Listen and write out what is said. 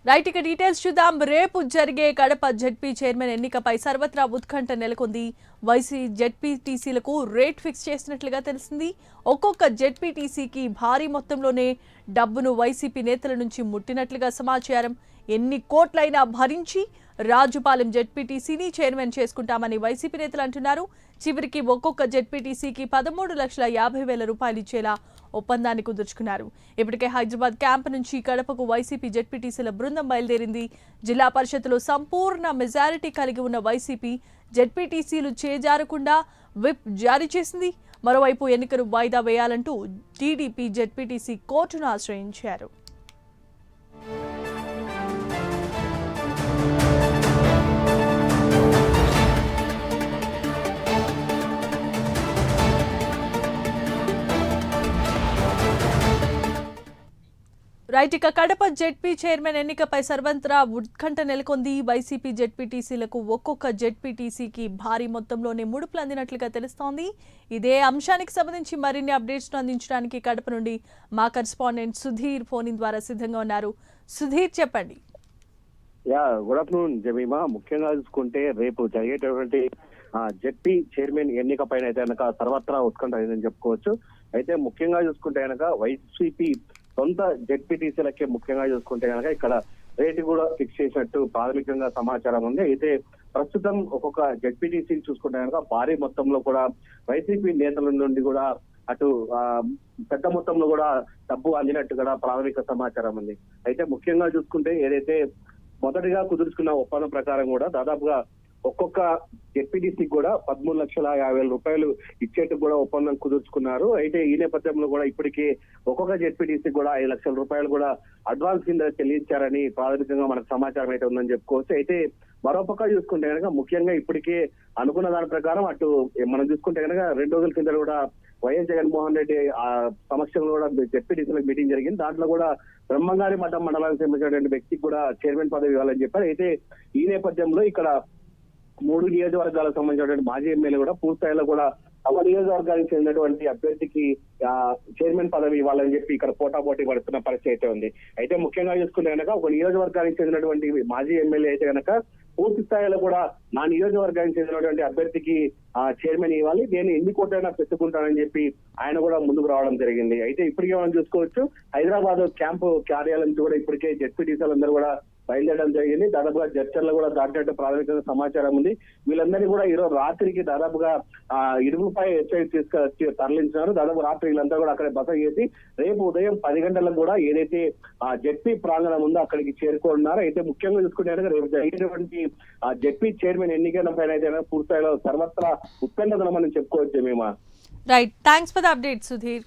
Right ఇక details చూద్దాం. రేపు జరిగే కడప జెడ్పీ చైర్మన్ ఎన్నికపై సర్వత్రా ఉత్కంఠ నెలకొంది. వైసీ జెడ్పీటీసీలకు రేట్ ఫిక్స్ చేసినట్లుగా తెలిసింది. ఒక్కొక్క జెడ్పీటీసీకి భారీ మొత్తంలోనే డబ్బును వైసీపీ నేతల నుంచి ముట్టినట్లుగా సమాచారం. ఎన్ని కోట్లైనా భరించి రాజుపాలెం జెడ్పీటీసీని చైర్మన్ చేసుకుంటామని వైసీపీ నేతలు అంటున్నారు. చివరికి ఒక్కొక్క జెడ్పీటీసీకి 13,50,000 రూపాయలు ఇచ్చేలా ఒప్పందాన్ని కుదుర్చుకున్నారు. ఇప్పటికే హైదరాబాద్ క్యాంప్ నుంచి కడపకు వైసీపీ జెడ్పీటీసీల బృందం బయలుదేరింది. జిల్లా పరిషత్లో సంపూర్ణ మెజారిటీ కలిగి ఉన్న వైసీపీ జెడ్పీటీసీలు చేజారకుండా విప్ జారీ చేసింది. మరోవైపు ఎన్నికలు వాయిదా వేయాలంటూ టీడీపీ జెడ్పీటీసీ కోర్టును ఆశ్రయించారు. రైట్ ఇక కడప జెడ్పీ చైర్మన్ ఎన్నికపై సర్వత్రా ఉత్కంఠ నెలకొంది. వైసీపీ జెడ్పీటీసీలకు ఒక్కొక్క జెడ్పీటీసీకి భారీ మొత్తంలోనే ముడుపులు అందినట్లుగా తెలుస్తోంది. ఇదే అంశానికి సంబంధించి మరిన్ని అప్డేట్స్ అందించడానికి కడప నుండి మా కరెస్పాండెంట్ సుధీర్ ఫోన్ ద్వారా సిద్ధంగా ఉన్నారు. సుధీర్, చెప్పండి. Good afternoon Jemimah. ముఖ్యంగా చూసుకుంటే రేపు జరిగేటటువంటి జెడ్పీ చైర్మన్ ఎన్నిక పైన అయితే కనుక సర్వత్రా ఉత్కంఠ అయిందని చెప్పుకోవచ్చు. అయితే ముఖ్యంగా చూసుకుంటే కనుక వైసీపీ సొంత జెడ్పీటీసీలకే ముఖ్యంగా చూసుకుంటే కనుక ఇక్కడ రేటు కూడా ఫిక్స్ చేసినట్టు ప్రాథమికంగా సమాచారం ఉంది. అయితే ప్రస్తుతం ఒక్కొక్క జెడ్పీటీసీని చూసుకుంటే కనుక భారీ మొత్తంలో కూడా వైసీపీ నేతల నుండి కూడా అటు పెద్ద మొత్తంలో కూడా డబ్బు అందినట్టు కూడా ప్రాథమిక సమాచారం ఉంది. అయితే ముఖ్యంగా చూసుకుంటే ఏదైతే మొదటిగా కుదుర్చుకున్న ఒప్పందం ప్రకారం కూడా దాదాపుగా ఒక్కొక్క జెడ్పీటీసీకి కూడా 13,50,000 రూపాయలు ఇచ్చేట్టు కూడా ఒప్పందం కుదుర్చుకున్నారు. అయితే ఈ నేపథ్యంలో కూడా ఇప్పటికే ఒక్కొక్క జెడ్పీటీసీకి కూడా 5,00,000 రూపాయలు కూడా అడ్వాన్స్ కింద చెల్లించారని ప్రాథమికంగా మనకు సమాచారం అయితే ఉందని చెప్పుకోవచ్చు. అయితే మరోపక్క చూసుకుంటే కనుక ముఖ్యంగా ఇప్పటికే అనుకున్న దాని ప్రకారం అటు మనం చూసుకుంటే కనుక 2 రోజుల కింద కూడా వైఎస్ జగన్మోహన్ రెడ్డి సమక్షంలో కూడా జెడ్పీటీసీలకు మీటింగ్ జరిగింది. దాంట్లో కూడా బ్రహ్మంగారి మఠం మండలానికి సంబంధించినటువంటి వ్యక్తికి కూడా చైర్మన్ పదవి ఇవ్వాలని చెప్పారు. అయితే ఈ నేపథ్యంలో ఇక్కడ 3 నియోజకవర్గాలకు సంబంధించినటువంటి మాజీ ఎమ్మెల్యే కూడా పూర్తిస్థాయిలో కూడా తమ నియోజకవర్గానికి చెందినటువంటి అభ్యర్థికి చైర్మన్ పదవి ఇవ్వాలని చెప్పి ఇక్కడ పోటాపోటీ పడుతున్న పరిస్థితి అయితే ఉంది. అయితే ముఖ్యంగా చూసుకుంటే కనుక ఒక నియోజకవర్గానికి చెందినటువంటి మాజీ ఎమ్మెల్యే అయితే కనుక పూర్తి స్థాయిలో కూడా నా నియోజకవర్గానికి చెందినటువంటి అభ్యర్థికి చైర్మన్ ఇవ్వాలి, నేను ఎన్ని కోట్లైనా పెట్టుకుంటానని చెప్పి ఆయన కూడా ముందుకు రావడం జరిగింది. అయితే ఇప్పటికే మనం చూసుకోవచ్చు హైదరాబాద్ క్యాంపు కార్యాలయం నుంచి కూడా ఇప్పటికే జెడ్పీటీసీలందరూ కూడా బయలుదేరడం జరిగింది. దాదాపుగా జడ్చర్లు కూడా దాటినట్టు ప్రాథమికంగా సమాచారం ఉంది. వీళ్ళందరినీ కూడా ఈరోజు రాత్రికి దాదాపుగా ఇడుగుపై ఎస్ఐట్ తీసుకొచ్చి తరలించినారు. దాదాపు రాత్రి వీళ్ళంతా కూడా అక్కడ బస చేసి రేపు ఉదయం 10 గంటలకు కూడా ఏదైతే జెడ్పీ ప్రాంగణం ఉందో అక్కడికి చేరుకున్నారు. అయితే ముఖ్యంగా చూసుకుంటే రేపు జరిగినటువంటి జెడ్పీ చైర్మన్ ఎన్నికల పైన అయితే పూర్తిస్థాయిలో సర్వత్రా ఉత్కంఠతను మనం చెప్పుకోవచ్చు మేము. Right, thanks for the update Sudheer.